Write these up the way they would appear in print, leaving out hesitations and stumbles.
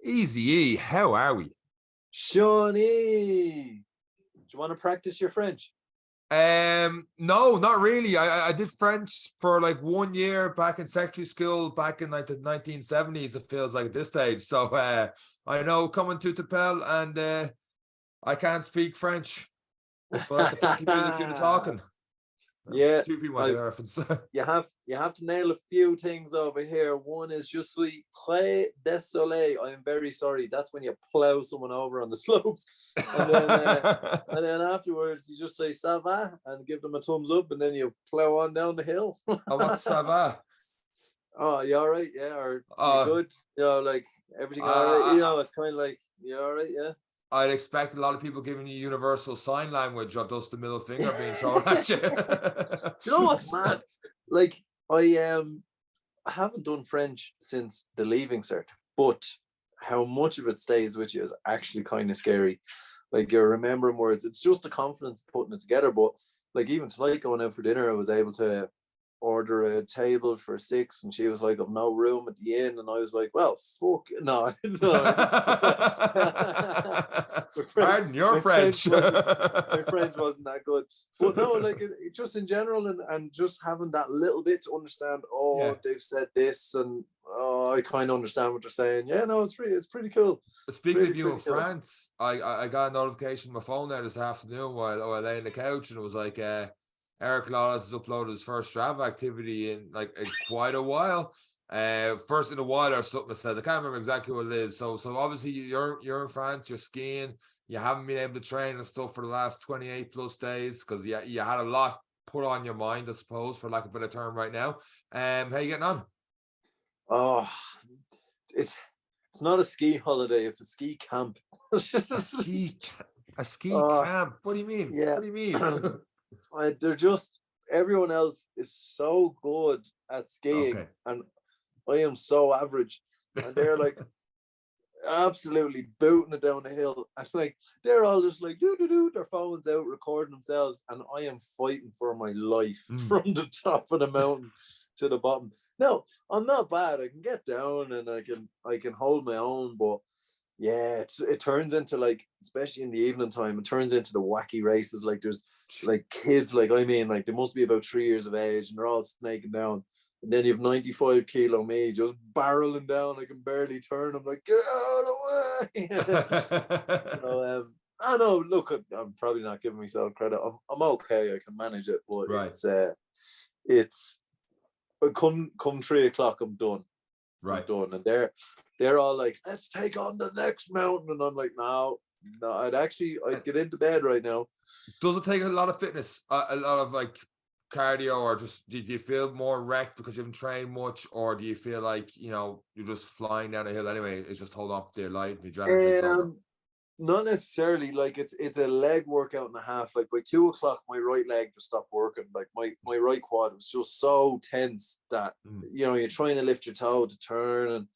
Easy E, how are we? Shawnee, do you want to practice your French? No, not really. I did French for like 1 year back in secondary school back in like the 1970s. It feels like at this stage. So I know coming to Tapel and I can't speak French, but I like the funky music do the talking. Yeah, two people like the reference. you have to nail a few things over here. One is je suis très désolé. I am very sorry. That's when you plow someone over on the slopes, and then afterwards you just say ça va and give them a thumbs up, and then you plow on down the hill. Oh, what's ça va? Oh, you all right? Yeah, or you good? You know, like everything all right? You know, it's kind of like you all right? Yeah. I'd expect a lot of people giving you universal sign language of just the middle finger being thrown at you. Do you know what's mad? Like I haven't done French since the leaving cert, but how much of it stays with you is actually kind of scary. Like you're remembering words. It's just the confidence putting it together. But like even tonight going out for dinner, I was able to order a table for 6 and she was like, I've no room at the inn, and I was like, well, fuck no, I didn't know. Pardon your French. My French wasn't that good, but no, like it just in general, and just having that little bit to understand, they've said this, and I kind of understand what they're saying. Yeah, no, it's pretty cool. Speaking of you in France, I got a notification on my phone there this afternoon while I lay on the couch, and it was like Eric Lawless has uploaded his first Strava activity in quite a while. First in a while or something it says. I can't remember exactly what it is. So obviously you're in France, you're skiing, you haven't been able to train and stuff for the last 28 plus days because you had a lot put on your mind, I suppose, for lack of a better term right now. How you getting on? Oh, it's not a ski holiday, it's a ski camp. A ski camp. What do you mean? Yeah. What do you mean? They're just, everyone else is so good at skiing, and I am so average, and they're like absolutely booting it down the hill, and like they're all just like do their phones out recording themselves, and I am fighting for my life from the top of the mountain to the bottom. No, I'm not bad. I can get down and I can hold my own, but yeah, it turns into, like, especially in the evening time, it turns into the wacky races. Like there's like kids, like I mean, like they must be about 3 years of age, and they're all snaking down. And then you have 95 kilo me just barreling down. I can barely turn. I'm like, get out of the way. I know. Look, I'm probably not giving myself credit. I'm okay. I can manage it, but it's come 3 o'clock. I'm done. Right. I'm done, and they're all like, let's take on the next mountain, and I'm like, no, I'd get into bed right now. Does it take a lot of fitness, a lot of like cardio, or just do you feel more wrecked because you haven't trained much, or do you feel like you're just flying down a hill anyway? It's just hold on for dear life and adrenaline. Not necessarily. Like it's a leg workout and a half. Like by 2 o'clock my right leg just stopped working. Like my right quad was just so tense that you're trying to lift your toe to turn, and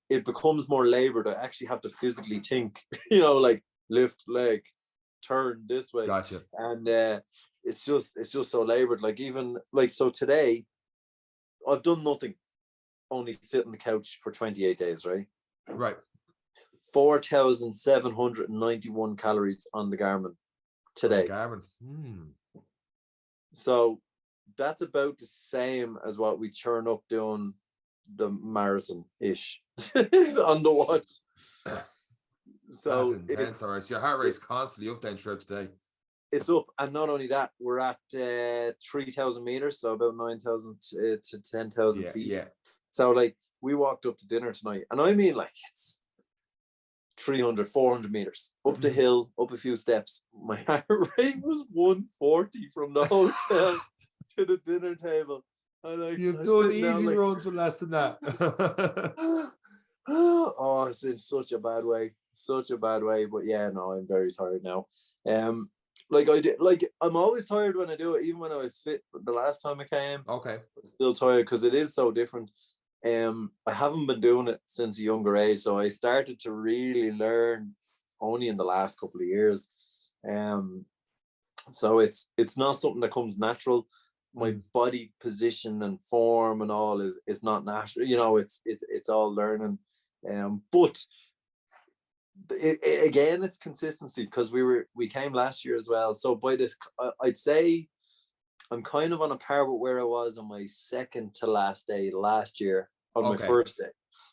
it becomes more labored. I actually have to physically think, like lift leg, turn this way. Gotcha. And it's just so labored. Like even like, so today I've done nothing, only sit on the couch for 28 days, right? 4,791 calories on the Garmin today. So that's about the same as what we churn up doing the marathon ish on the watch. So that's intense. All right, so your heart rate is constantly up then throughout today. It's up, and not only that, we're at 3,000 meters, so about 9,000 to 10,000 feet. Yeah. So like we walked up to dinner tonight, and I mean, like, it's 300, 400 meters up the hill, up a few steps. My heart rate was 140 from the hotel to the dinner table. You've done easy runs with less than that. Oh, it's in such a bad way. But yeah, no, I'm very tired now. I'm always tired when I do it, even when I was fit the last time I came. Okay. I'm still tired because it is so different. I haven't been doing it since a younger age, so I started to really learn only in the last couple of years. So it's not something that comes natural. My body position and form and all is not natural. It's all learning. But again, it's consistency, because we came last year as well. So by this, I'd say I'm kind of on a par with where I was on my second to last day last year on my first day,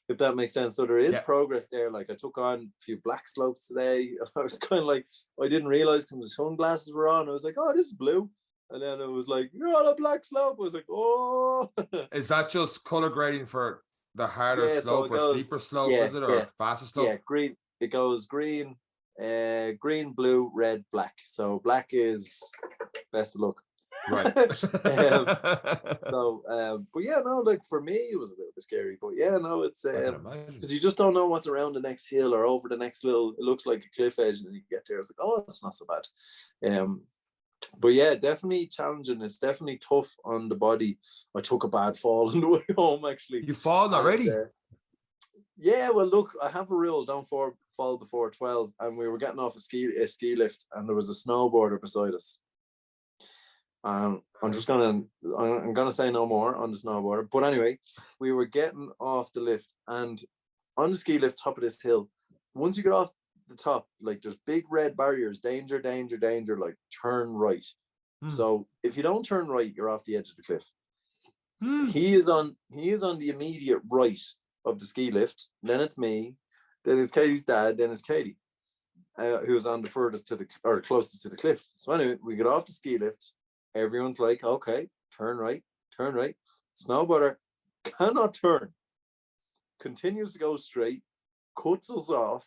if that makes sense. So there is progress there. Like I took on a few black slopes today. I was kind of like, I didn't realize because the sunglasses were on. I was like, oh, this is blue. And then it was like, you're on a black slope. I was like, oh. Is that just color grading for the harder slope or steeper slope? Is it, or faster slope? Yeah, green. It goes green, green, blue, red, black. So black is best of luck. Right. But yeah, no, like for me it was a little bit scary, but yeah, no, it's because you just don't know what's around the next hill or over the next little, it looks like a cliff edge, and then you get there, it's like, oh, it's not so bad. But yeah, definitely challenging. It's definitely tough on the body. I took a bad fall on the way home, actually. You've fallen already? Yeah, well, look, I have a rule: don't fall before 12. And we were getting off a ski lift, and there was a snowboarder beside us. I'm gonna say no more on the snowboarder. But anyway, we were getting off the lift, and on the ski lift, top of this hill, once you get off the top, like there's big red barriers, danger, danger, danger, like turn right. So if you don't turn right, you're off the edge of the cliff. He is on the immediate right of the ski lift. Then it's me, then it's Katie's dad, then it's Katie, who's on the furthest to the, or closest to the cliff. So anyway, we get off the ski lift. Everyone's like, okay, turn right, turn right. Snowboarder cannot turn, continues to go straight, cuts us off,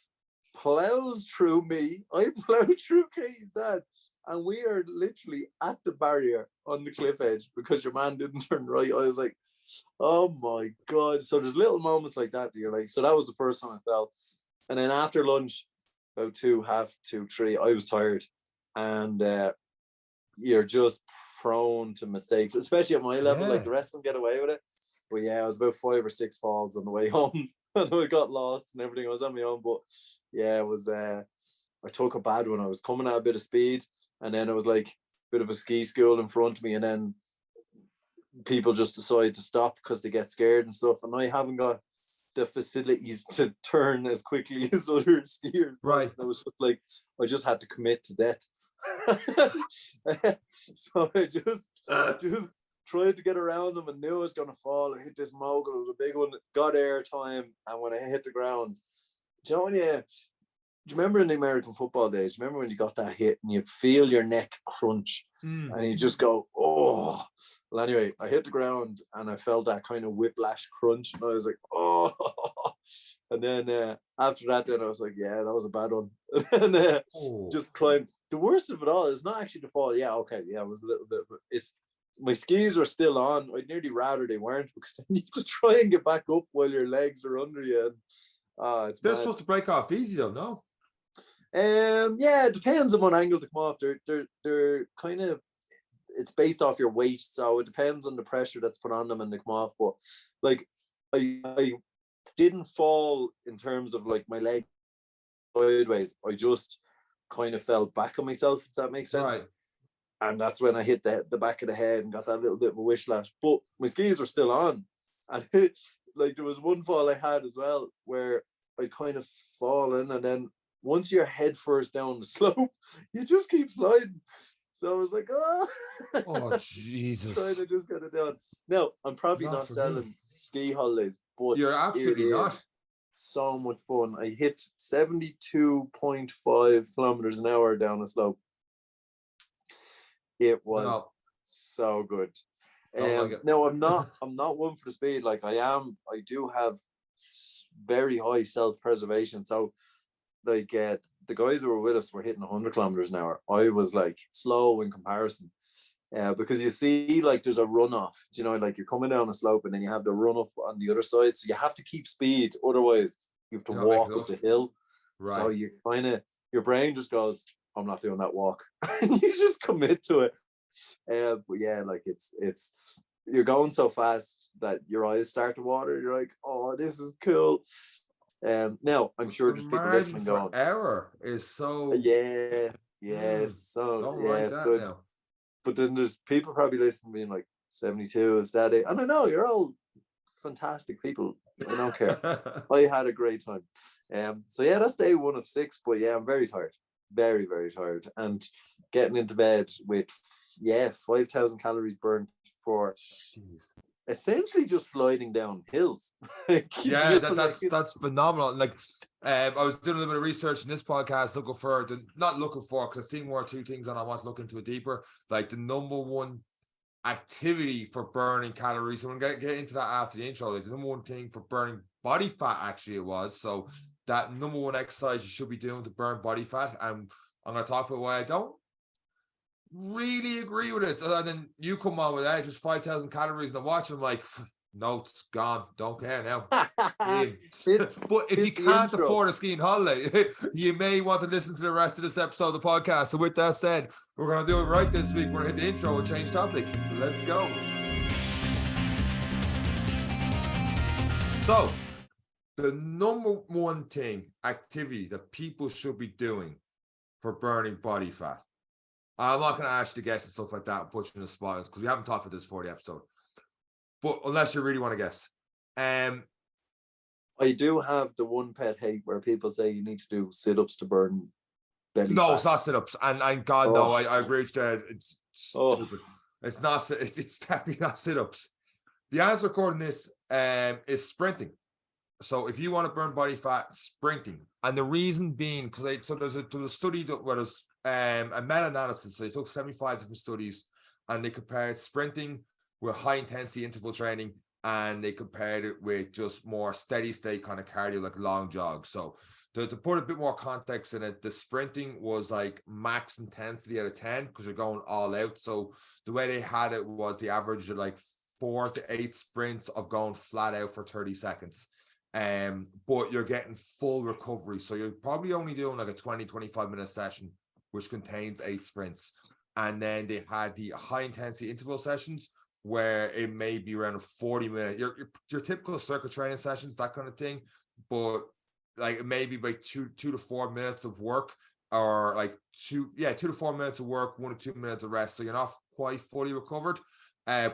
plows through me. I plow through Katie's dad, and we are literally at the barrier on the cliff edge because your man didn't turn right. I was like, oh my God. So there's little moments like that you're like, so that was the first time I fell. And then after lunch, about 2:30, 3, I was tired, and you're just prone to mistakes, especially at my level. Like the rest of them get away with it, but yeah, it was about 5 or 6 falls on the way home, and I got lost and everything. I was on my own, but yeah, it was I took a bad one. I was coming at a bit of speed, and then it was like a bit of a ski school in front of me, and then people just decide to stop because they get scared and stuff, and I haven't got the facilities to turn as quickly as other skiers. Right. It was just like I just had to commit to death. So I just tried to get around them and knew I was going to fall. I hit this mogul. It was a big one. Got air time, and when I hit the ground, do you remember in the American football days? Remember when you got that hit and you'd feel your neck crunch, and you just go, oh. Well, anyway, I hit the ground and I felt that kind of whiplash crunch, and I was like, oh. And then after that, then I was like, yeah, that was a bad one. And just climbed. The worst of it all is not actually the fall. Yeah, okay, yeah, it was a little bit, but it's my skis were still on. I'd nearly rather they weren't, because then you have to try and get back up while your legs are under you. And they're supposed to break off easy though, no? Yeah, it depends on what angle to come off. They're kind of, it's based off your weight, so it depends on the pressure that's put on them and they come off. But like I didn't fall in terms of like my leg sideways. I just kind of fell back on myself, if that makes sense. Right. And that's when I hit the back of the head and got that little bit of a whiplash. But my skis were still on. And like there was one fall I had as well where I kind of fallen, and then once you're head first down the slope, you just keep sliding. So I was like, oh Jesus. Trying to just get it down. Now, I'm probably not selling ski holidays, but you're absolutely not. So much fun. I hit 72.5 kilometers an hour down a slope. It was so good. No, I'm not one for the speed. Like I do have very high self-preservation. So like the guys who were with us were hitting 100 kilometers an hour. I was like slow in comparison, because you see, like there's a runoff. You know, like you're coming down a slope and then you have the run up on the other side. So you have to keep speed, otherwise you have to walk up the hill. Right. So you kind of, your brain just goes, I'm not doing that walk, and you just commit to it. But yeah, like it's you're going so fast that your eyes start to water. You're like, oh, this is cool. Now I'm sure there's people listening going, error is so it's so it's good. Now. But then there's people probably listening being like 72 is that it? I don't know, you're all fantastic people, I don't care. I had a great time. So yeah, that's day 1 of 6. But yeah, I'm very tired. Very, very tired. And getting into bed with 5,000 calories burned for essentially just sliding down hills. That's phenomenal. Like I was doing a little bit of research in this podcast, not looking for, because I've seen 1 or 2 things and I want to look into it deeper. Like the number one activity for burning calories. So we're gonna get into that after the intro. Like the number one thing for burning body fat, actually, it was. So that number one exercise you should be doing to burn body fat. And I'm gonna talk about why I don't really agree with it. So then you come on with that, just 5,000 calories, and I watch. I'm like, no, it's gone. Don't care now. But if you can't afford a skiing holiday, you may want to listen to the rest of this episode of the podcast. So with that said, we're going to do it right this week. We're going to hit the intro and change topic. Let's go. So the number one activity that people should be doing for burning body fat. I'm not going to ask you to guess and stuff like that and put you in the spot because we haven't talked about this for the episode. But unless you really want to guess. I do have the one pet hate where people say you need to do sit-ups to burn belly fat. It's not sit-ups. And God, no, I agree with that. It's stupid. It's not. It's definitely not sit-ups. The answer according to this is sprinting. So if you want to burn body fat, sprinting. And the reason being, because there's a study where there's a meta-analysis. So they took 75 different studies and they compared sprinting with high-intensity interval training, and they compared it with just more steady-state kind of cardio, like long jogs. So to put a bit more context in it, the sprinting was like max intensity out of 10 because you're going all out. So the way they had it was the average of like 4 to 8 sprints of going flat out for 30 seconds. But you're getting full recovery. So you're probably only doing like a 20-25 minute session, which contains 8 sprints. And then they had the high-intensity interval sessions, where it may be around 40 minutes, your typical circuit training sessions, that kind of thing, but like maybe by 2 to 4 minutes of work, or like 2 to 4 minutes of work, 1 to 2 minutes of rest. So you're not quite fully recovered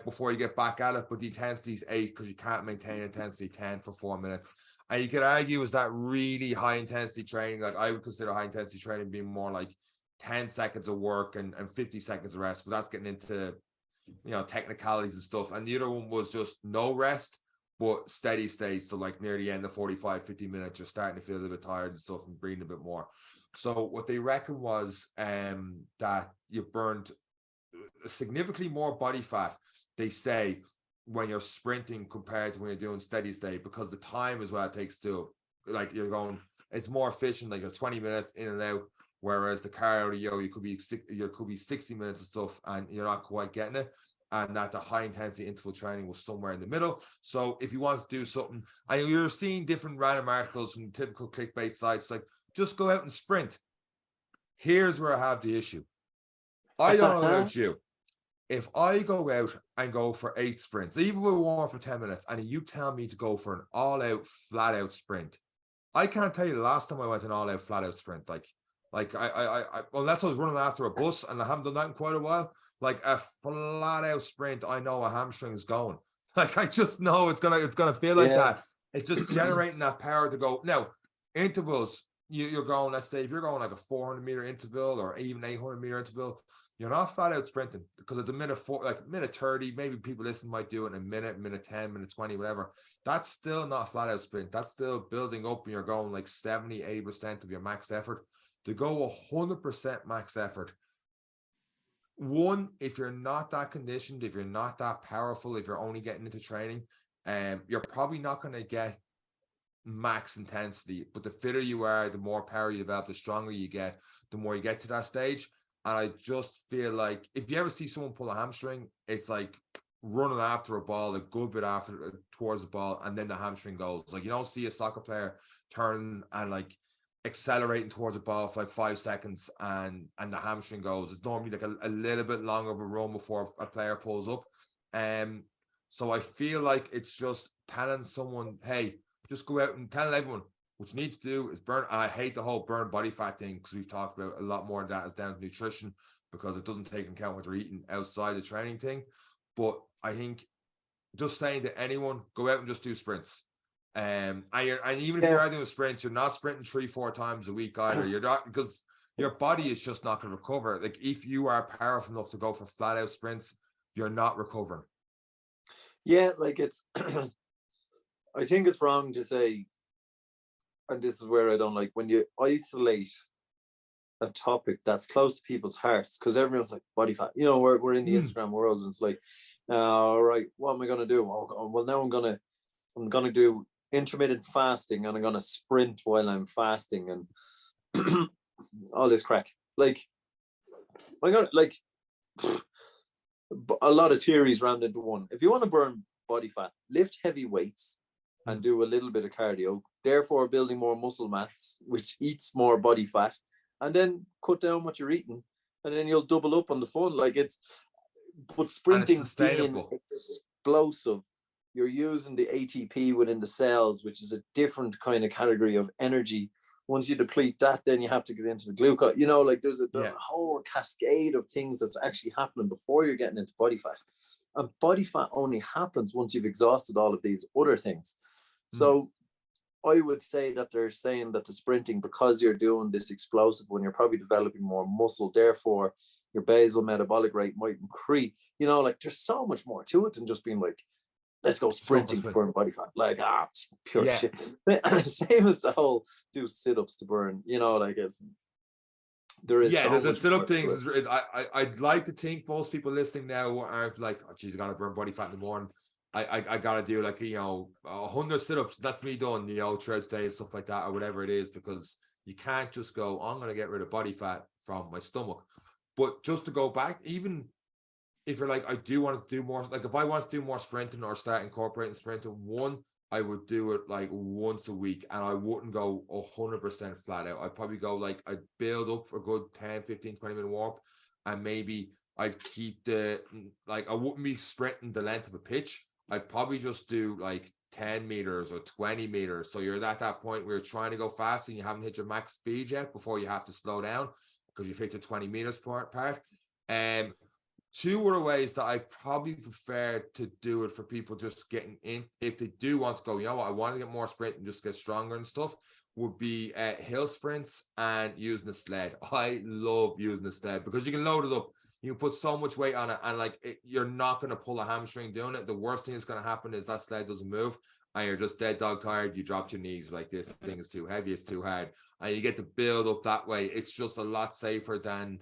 before you get back at it, but the intensity is 8 because you can't maintain intensity 10 for 4 minutes. And you could argue, is that really high intensity training? Like I would consider high intensity training being more like 10 seconds of work and 50 seconds of rest, but that's getting into technicalities and stuff. And the other one was just no rest, but steady state. So like near the end of 45-50 minutes, you're starting to feel a little bit tired and stuff and breathing a bit more. So what they reckon was that you burned significantly more body fat, they say, when you're sprinting compared to when you're doing steady state, because the time is what it takes to, like, it's more efficient, like you're 20 minutes in and out. Whereas the cardio, you could be 60 minutes of stuff and you're not quite getting it. And that the high intensity interval training was somewhere in the middle. So if you want to do something, and you're seeing different random articles from typical clickbait sites, like just go out and sprint. Here's where I have the issue. I don't know about you. If I go out and go for 8 sprints, even with one for 10 minutes, and you tell me to go for an all-out, flat-out sprint, I can't tell you the last time I went an all-out, flat-out sprint. Like I unless I was running after a bus, and I haven't done that in quite a while, like a flat out sprint, I know a hamstring is going. Like I just know it's gonna feel like that. It's just generating that power to go. Now, intervals, you're going, let's say if you're going like a 400-meter interval or even 800-meter interval, you're not flat out sprinting because it's a minute 30. Maybe people listening might do it in a minute 10, minute 20, whatever. That's still not a flat out sprint. That's still building up, and you're going like 70-80% of your max effort. To go 100% max effort, one, if you're not that conditioned, if you're not that powerful, if you're only getting into training, you're probably not going to get max intensity. But the fitter you are, the more power you develop, the stronger you get, the more you get to that stage. And I just feel like if you ever see someone pull a hamstring, it's like running after a ball, a good bit towards the ball, and then the hamstring goes. Like you don't see a soccer player turn and like accelerating towards the ball for like 5 seconds and the hamstring goes. It's normally like a little bit longer of a run before a player pulls up. So I feel like it's just telling someone, hey, just go out and tell everyone what you need to do is burn. And I hate the whole burn body fat thing because we've talked about a lot more of that is down to nutrition because it doesn't take into account what you're eating outside the training thing. But I think just saying to anyone, go out and just do sprints. And even if you are doing a sprint, you're not sprinting 3-4 times a week either. You're not, because your body is just not going to recover. Like if you are powerful enough to go for flat out sprints, you're not recovering. Yeah, like it's I think it's wrong to say, and this is where I don't like, when you isolate a topic that's close to people's hearts, because everyone's like body fat. You know, we're in the Instagram world, and it's like, all right, what am I gonna do? Well, now I'm gonna do intermittent fasting, and I'm gonna sprint while I'm fasting, and all this crack. Like, I got like a lot of theories round into one. If you want to burn body fat, lift heavy weights and do a little bit of cardio, therefore building more muscle mass, which eats more body fat, and then cut down what you're eating, and then you'll double up on the fun. Like but sprinting being explosive, you're using the ATP within the cells, which is a different kind of category of energy. Once you deplete that, then you have to get into the glucose. You know, like there's a whole cascade of things that's actually happening before you're getting into body fat. And body fat only happens once you've exhausted all of these other things. So I would say that they're saying that the sprinting, because you're doing this explosive when you're probably developing more muscle, therefore your basal metabolic rate might increase. You know, like there's so much more to it than just being like, let's go sprinting to burn body fat. Like, it's pure shit. Same as the whole do sit-ups to burn, you know, like there is the sit-up things is, I'd like to think most people listening now aren't like, oh geez, I gotta burn body fat in the morning. I gotta do like, you know, 100 sit-ups, that's me done, you know, throughout the day and stuff like that, or whatever it is, because you can't just go, I'm gonna get rid of body fat from my stomach. But just to go back, even if you're like, I do want to do more, like if I want to do more sprinting or start incorporating sprinting, I would do it like once a week, and I wouldn't go 100% flat out. I'd probably go like, I'd build up for a good 10, 15, 20 minute warm up, and maybe I'd keep I wouldn't be sprinting the length of a pitch. I'd probably just do like 10 meters or 20 meters. So you're at that point where you're trying to go fast and you haven't hit your max speed yet before you have to slow down because you've hit the 20 meters part. Two other ways that I probably prefer to do it for people just getting in, if they do want to go, you know what, I want to get more sprint and just get stronger and stuff, would be hill sprints and using a sled. I love using a sled because you can load it up. You can put so much weight on it, and you're not going to pull a hamstring doing it. The worst thing that's going to happen is that sled doesn't move, and you're just dead dog tired. You drop your knees like, this thing is too heavy, it's too hard, and you get to build up that way. It's just a lot safer than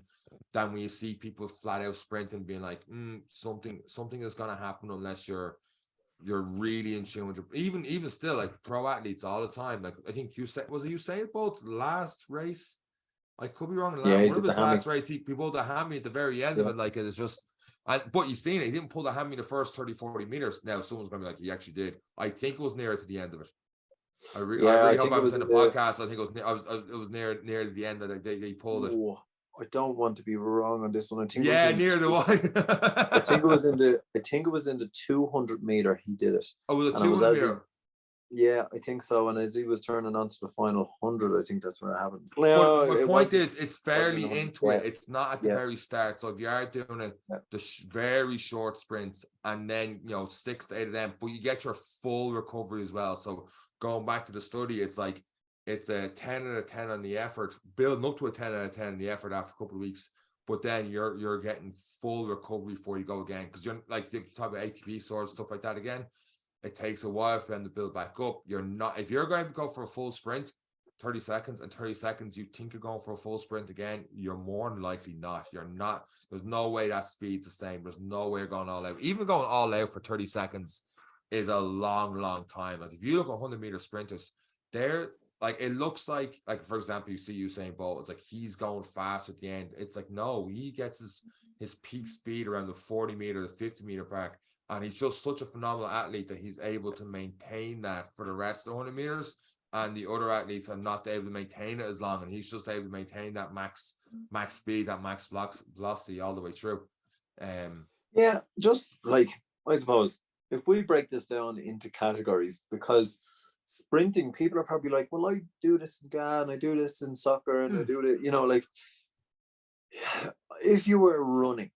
when you see people flat out sprinting, being like, something is going to happen unless you're really in tune with even still, like pro athletes all the time. Like I think Usain Bolt's last race, I could be wrong, one of his last race, he pulled the hammy at the very end of it. Like, it's just, but you've seen it, he didn't pull the hammy the first 30-40 meters. Now someone's gonna be like, he actually did. I think it was nearer to the end of it. I really hope I was in the podcast. I think it was near the end that they pulled it. I don't want to be wrong on this one. I think near the one. I think it was in the 200 meter he did it. Oh, was it 200 meter? Yeah, I think so. And as he was turning on to the final 100, I think that's where it happened. No, my point is, it's fairly into it. It's not at the very start. So if you are doing the very short sprints, and then 6 to 8 of them, but you get your full recovery as well. So going back to the study, it's like, it's a 10 out of 10 on the effort, building up to a 10 out of 10 on the effort after a couple of weeks. But then you're getting full recovery before you go again, because you're like, you talk about ATP stores, stuff like that again. It takes a while for them to build back up. If you're going to go for a full sprint, 30 seconds, and 30 seconds you think you're going for a full sprint again, you're more than likely not. You're not. There's no way that speed's the same. There's no way you're going all out. Even going all out for 30 seconds is a long time. Like if you look at 100-meter sprinters, they're like, it looks like for example, you see Usain Bolt, it's like he's going fast at the end. It's like, no, he gets his peak speed around the 40-meter, the 50-meter mark. And he's just such a phenomenal athlete that he's able to maintain that for the rest of the 100 meters. And the other athletes are not able to maintain it as long. And he's just able to maintain that max speed, that max velocity all the way through. Yeah, just like, I suppose, if we break this down into categories, because sprinting, people are probably like, well, I do this in GAN, I do this in soccer, and I do it, like, if you were running,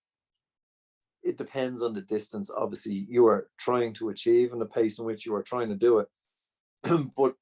it depends on the distance, obviously, you are trying to achieve and the pace in which you are trying to do it. But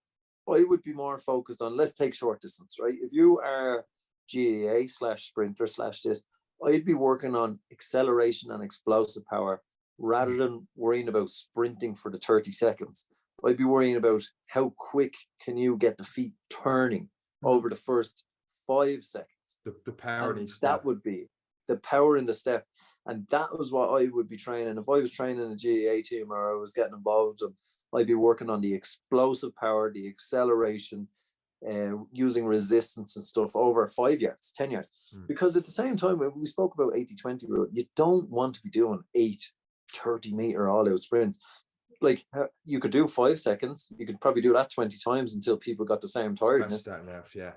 I would be more focused on, let's take short distance, right? If you are GAA / sprinter / this, I'd be working on acceleration and explosive power rather than worrying about sprinting for the 30 seconds. I'd be worrying about how quick can you get the feet turning over the first 5 seconds. The power in each step. That would be the power in the step. And that was what I would be training. If I was training a GAA team or I was getting involved, I'd be working on the explosive power, the acceleration, using resistance and stuff over 5 yards, 10 yards. Because at the same time, when we spoke about 80-20 rule, you don't want to be doing 8 30-meter all-out sprints. Like, you could do 5 seconds. You could probably do that 20 times until people got the same tiredness. Yeah.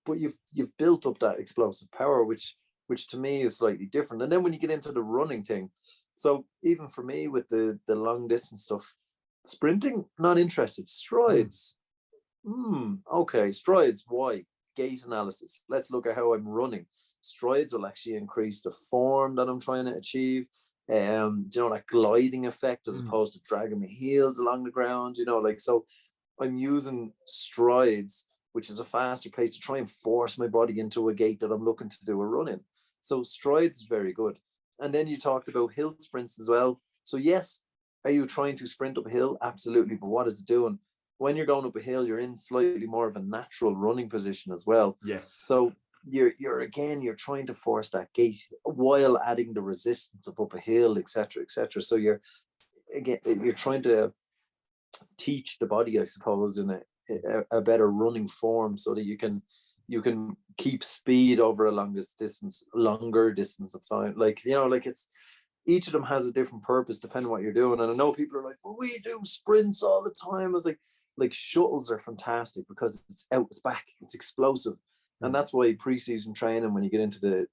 But you've built up that explosive power, which to me is slightly different. And then when you get into the running thing, so even for me with the long distance stuff, sprinting, not interested. Strides, okay, strides, why? Gait analysis. Let's look at how I'm running. Strides will actually increase the form that I'm trying to achieve. That gliding effect as opposed to dragging my heels along the ground, so I'm using strides, which is a faster pace, to try and force my body into a gait that I'm looking to do a run in. So strides is very good. And then you talked about hill sprints as well. So yes, are you trying to sprint up a hill? Absolutely. But what is it doing? When you're going up a hill, you're in slightly more of a natural running position as well. Yes. So you're trying to force that gait while adding the resistance of up a hill, etc. So you're trying to teach the body, I suppose, in a better running form, so that you can keep speed over a longer distance of time. It's, each of them has a different purpose depending on what you're doing. And I know people are like, well, we do sprints all the time. I was like shuttles are fantastic because it's out, it's back, it's explosive. And that's why preseason training, when you get into the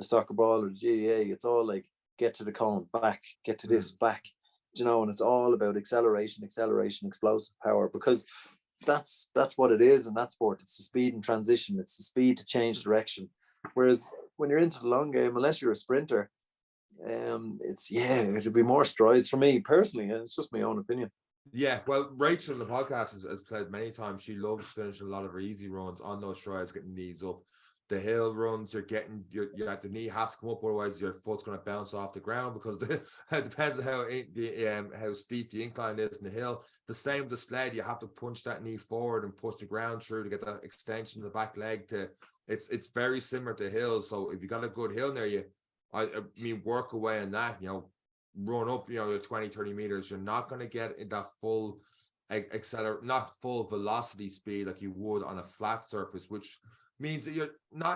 soccer ball or the GAA, it's all like, get to the cone, back, get to this, back, and it's all about acceleration, explosive power, because that's what it is in that sport. It's the speed and transition. It's the speed to change direction. Whereas when you're into the long game, unless you're a sprinter, it'll be more strides for me personally. And it's just my own opinion. Yeah, well, Rachel in the podcast has played many times. She loves finishing a lot of her easy runs on those strides, getting knees up. The hill runs, the knee has to come up, otherwise your foot's going to bounce off the ground, because it depends on how steep the incline is in the hill. The same with the sled, you have to punch that knee forward and push the ground through to get that extension of the back leg. It's very similar to hills. So if you got a good hill near you, I mean, work away on that. Run up, 20, 30 meters. You're not going to get in that full not full velocity speed like you would on a flat surface, which means that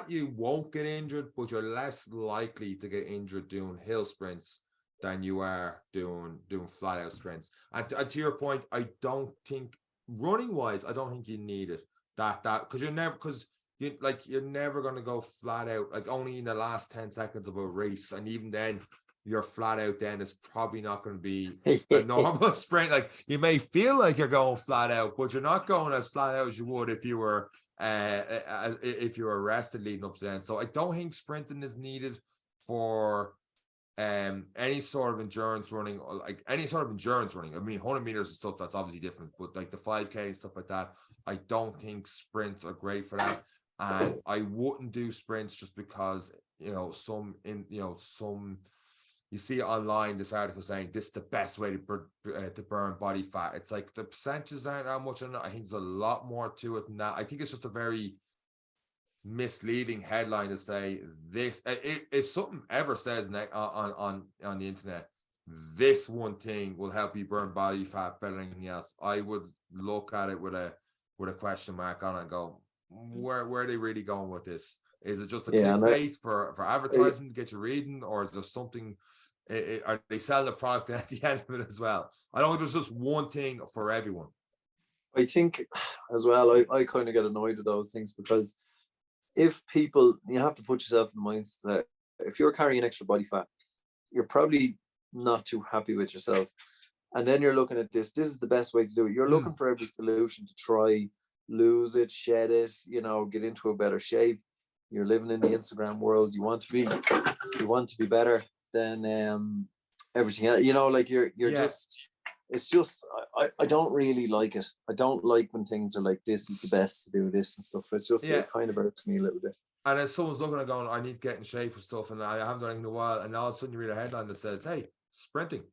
you won't get injured, but you're less likely to get injured doing hill sprints than you are doing flat out sprints. And to your point, I don't think, running wise, I don't think you need it because you're never going to go flat out, like only in the last 10 seconds of a race, and even then you're flat out, then it's probably not going to be a normal sprint. Like, you may feel like you're going flat out, but you're not going as flat out as you would if you were rested leading up to then. So I don't think sprinting is needed for any sort of endurance running, or like any sort of endurance running. I mean, 100 meters and stuff, that's obviously different, but like the 5K and stuff like that, I don't think sprints are great for that. And I wouldn't do sprints just because, you see online this article saying this is the best way to burn body fat. It's like the percentages aren't that much. I think there's a lot more to it than that. I think it's just a very misleading headline to say this. If something ever says on the internet, this one thing will help you burn body fat better than anything else, I would look at it with a question mark on it and go, where are they really going with this? Is it just a clickbait for advertising to get you reading, or is there something? Are they selling the product at the end of it as well? I don't think there's just one thing for everyone. I think as well, I kind of get annoyed with those things, because if people, you have to put yourself in mind that if you're carrying extra body fat, you're probably not too happy with yourself. And then you're looking at this is the best way to do it. You're looking for every solution to try lose it, shed it, get into a better shape. You're living in the Instagram world. You want to be better than everything else. You're just, it's just I don't really like it. I don't like when things are like, this is the best to do this and stuff. It's just it kind of irks me a little bit. And as someone's looking at going, I need to get in shape and stuff, and I haven't done anything in a while, and all of a sudden you read a headline that says, hey, sprinting.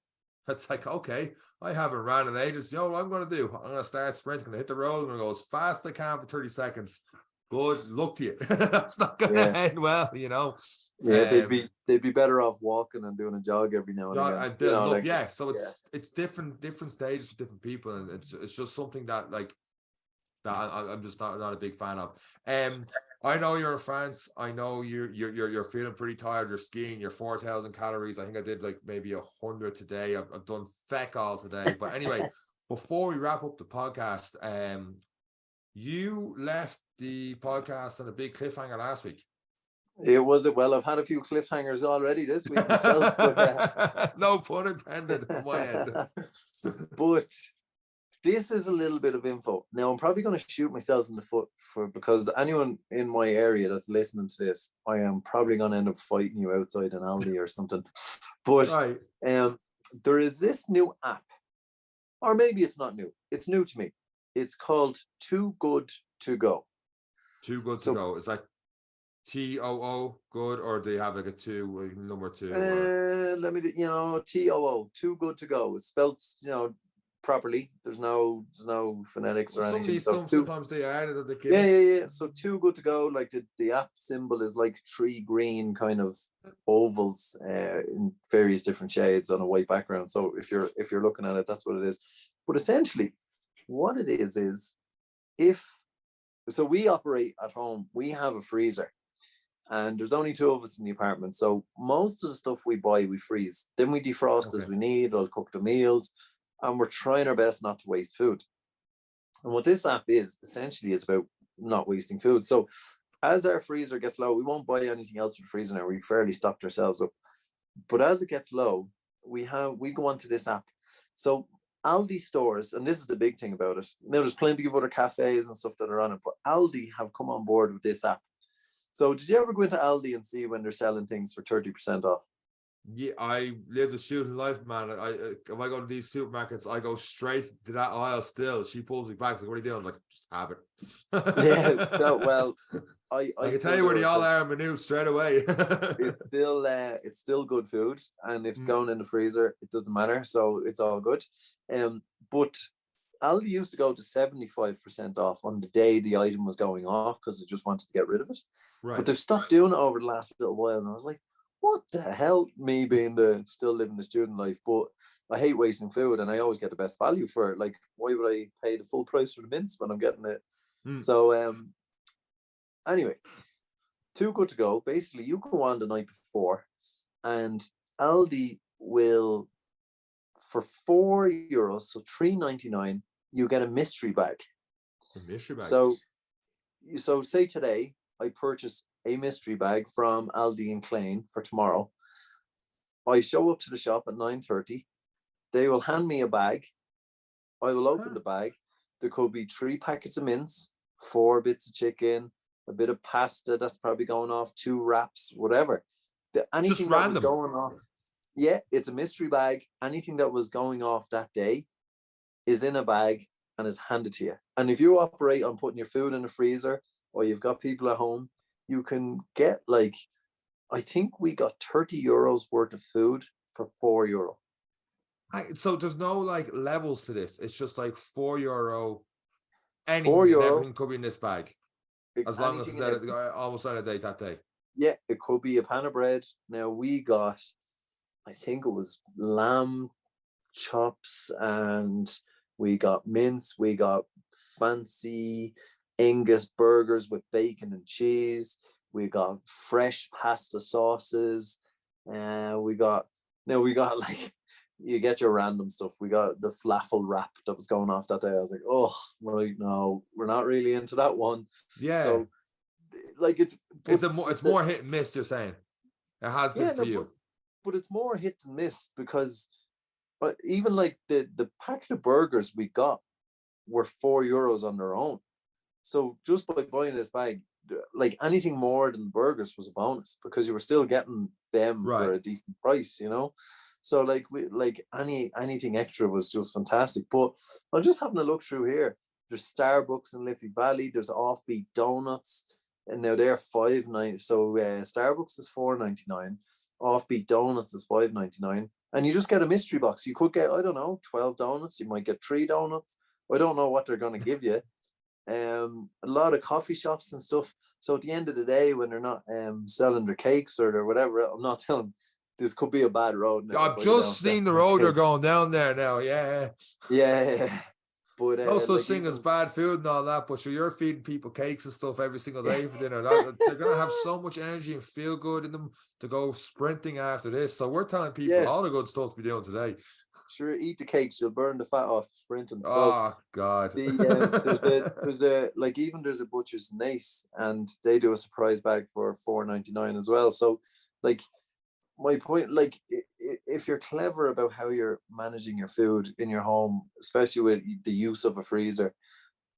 It's like, okay, I haven't ran in ages. You know what I'm going to do? I'm going to start sprinting. I'm going to hit the road. I'm going to go as fast as I can for 30 seconds. Good luck to you. That's not going to end well, you know. Yeah, they'd be better off walking and doing a jog every now and again. So it's different stages for different people, and it's just something that like that I'm just not a big fan of. I know you're in France. I know you're feeling pretty tired. You're skiing. You're 4,000 calories. I think I did like maybe 100 today. I've done feck all today. But anyway, before we wrap up the podcast, you left the podcast on a big cliffhanger last week. Well, I've had a few cliffhangers already this week myself. But, no pun intended on my end. But this is a little bit of info. Now, I'm probably going to shoot myself in the foot because anyone in my area that's listening to this, I am probably going to end up fighting you outside an Aldi or something. But there is this new app, or maybe it's not new. It's new to me. It's called Too Good To Go. Too Good To Go. Is that TOO good, or do you have like a two, number two? Let me, TOO, Too Good To Go. It's spelled, properly. There's no phonetics or anything. Sometimes they added that they give. Yeah. So Too Good To Go, like the app symbol is like 3 green kind of ovals in various different shades on a white background. So if you're looking at it, that's what it is. But essentially, what it is so we operate at home. We have a freezer, and there's only 2 of us in the apartment. So most of the stuff we buy, we freeze. Then we defrost as we need. I'll cook the meals. And we're trying our best not to waste food. And what this app is, essentially, is about not wasting food. So as our freezer gets low, we won't buy anything else for the freezer now. We've fairly stocked ourselves up. But as it gets low, we go onto this app. So Aldi stores, and this is the big thing about it. Now, there's plenty of other cafes and stuff that are on it, but Aldi have come on board with this app. So did you ever go into Aldi and see when they're selling things for 30% off? Yeah, I live a student life, man. If I go to these supermarkets, I go straight to that aisle still. She pulls me back. She's like, what are you doing? I'm like, just have it. Yeah, so, well, I can tell you where they all are in menu straight away. It's still good food, and if it's going in the freezer, it doesn't matter. So it's all good. But Aldi used to go to 75% off on the day the item was going off because they just wanted to get rid of it. Right. But they've stopped doing it over the last little while, and I was like, what the hell, me being still living the student life, but I hate wasting food and I always get the best value for it. Like, why would I pay the full price for the mince when I'm getting it? So anyway, Too Good To Go. Basically, you go on the night before and Aldi will, for €4, so $3.99, you get a mystery bag. A mystery bag. So say today I purchase a mystery bag from Aldi in Clane for tomorrow. I show up to the shop at 9:30. They will hand me a bag. I will open the bag. There could be 3 packets of mince, 4 bits of chicken, a bit of pasta that's probably going off, 2 wraps, whatever. Anything that was going off. Yeah, it's a mystery bag. Anything that was going off that day is in a bag and is handed to you. And if you operate on putting your food in the freezer, or you've got people at home, you can get like, I think we got €30 worth of food for €4. So there's no like levels to this. It's just like €4. Everything could be in this bag, as long as it's almost out of date that day. Yeah, it could be a pan of bread. Now we got, I think it was lamb chops, and we got mince. We got fancy Angus burgers with bacon and cheese. We got fresh pasta sauces. We got like, you get your random stuff. We got the falafel wrap that was going off that day. I was like, oh, right, no, we're not really into that one. Yeah. So like it's more hit and miss, you're saying. It has been for you. But it's more hit and miss because even like the packet of burgers we got were €4 on their own. So just by buying this bag, like anything more than burgers was a bonus because you were still getting them for a decent price, So like anything extra was just fantastic. But I'm just having a look through here. There's Starbucks in Liffey Valley. There's Offbeat Donuts, and now they're $5.99. So Starbucks is $4.99. Offbeat Donuts is $5.99. And you just get a mystery box. You could get, I don't know, 12 donuts. You might get 3 donuts. I don't know what they're going to give you. A lot of coffee shops and stuff. So at the end of the day, when they're not selling their cakes or their whatever, I'm not telling. This could be a bad road. I've just seen the road they're going down there now. Yeah. But no such thing as bad food and all that, but sure, you're feeding people cakes and stuff every single day for dinner. They're going to have so much energy and feel good in them to go sprinting after this. So we're telling people all the good stuff to be doing today. Sure, eat the cakes, you'll burn the fat off sprinting. Oh, God. There's a butcher's Nace, and they do a surprise bag for $4.99 as well. So, like, my point, like, if you're clever about how you're managing your food in your home, especially with the use of a freezer,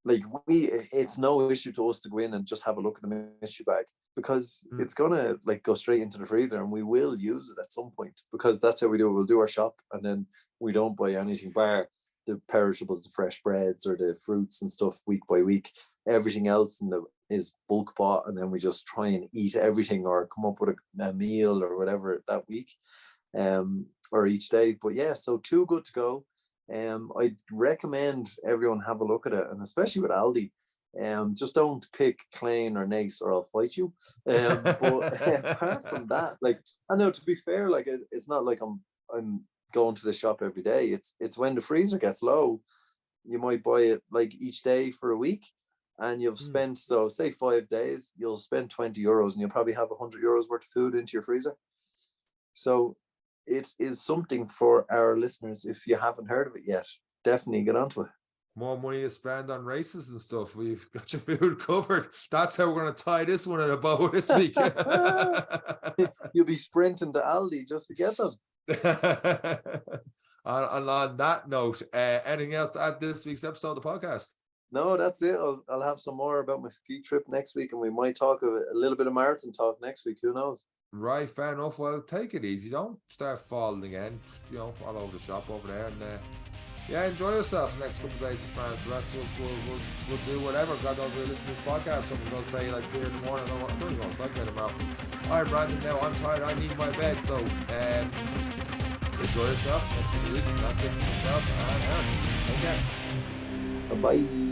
like it's no issue to us to go in and just have a look at the mystery bag, because it's gonna like go straight into the freezer, and we will use it at some point, because that's how we do it. We'll do our shop, and then we don't buy anything bar the perishables, the fresh breads or the fruits and stuff week by week. Everything else is bulk bought, and then we just try and eat everything or come up with a meal or whatever that week, or each day. But yeah, so too good to go. I'd recommend everyone have a look at it, and especially with Aldi. Just don't pick Klein or Nace or I'll fight you. But apart from that, like, I know, to be fair, like it's not like I'm going to the shop every day. It's when the freezer gets low, you might buy it like each day for a week, and you've spent, so say 5 days, you'll spend €20 and you'll probably have €100 worth of food into your freezer. So it is something for our listeners. If you haven't heard of it yet, definitely get onto it. More money to spend on races and stuff. We've got your food covered. That's how we're going to tie this one in a bow this week. You'll be sprinting to Aldi just to get them. And on that note, anything else to add this week's episode of the podcast? No, that's it. I'll have some more about my ski trip next week, and we might talk a little bit of marathon talk next week. Who knows? Right, fair enough. Well, take it easy. Don't start falling again, all over the shop over there. And enjoy yourself the next couple of days of France. The rest of us will do whatever. God knows we'll listen to this podcast. Someone's going to say, like, 3 in the morning, I don't know what I'm doing. It's like a marathon. All right, Brandon, now I'm tired. I need my bed. So, enjoy yourself. Next few weeks. That's it for myself and Aaron. Take care. Bye-bye.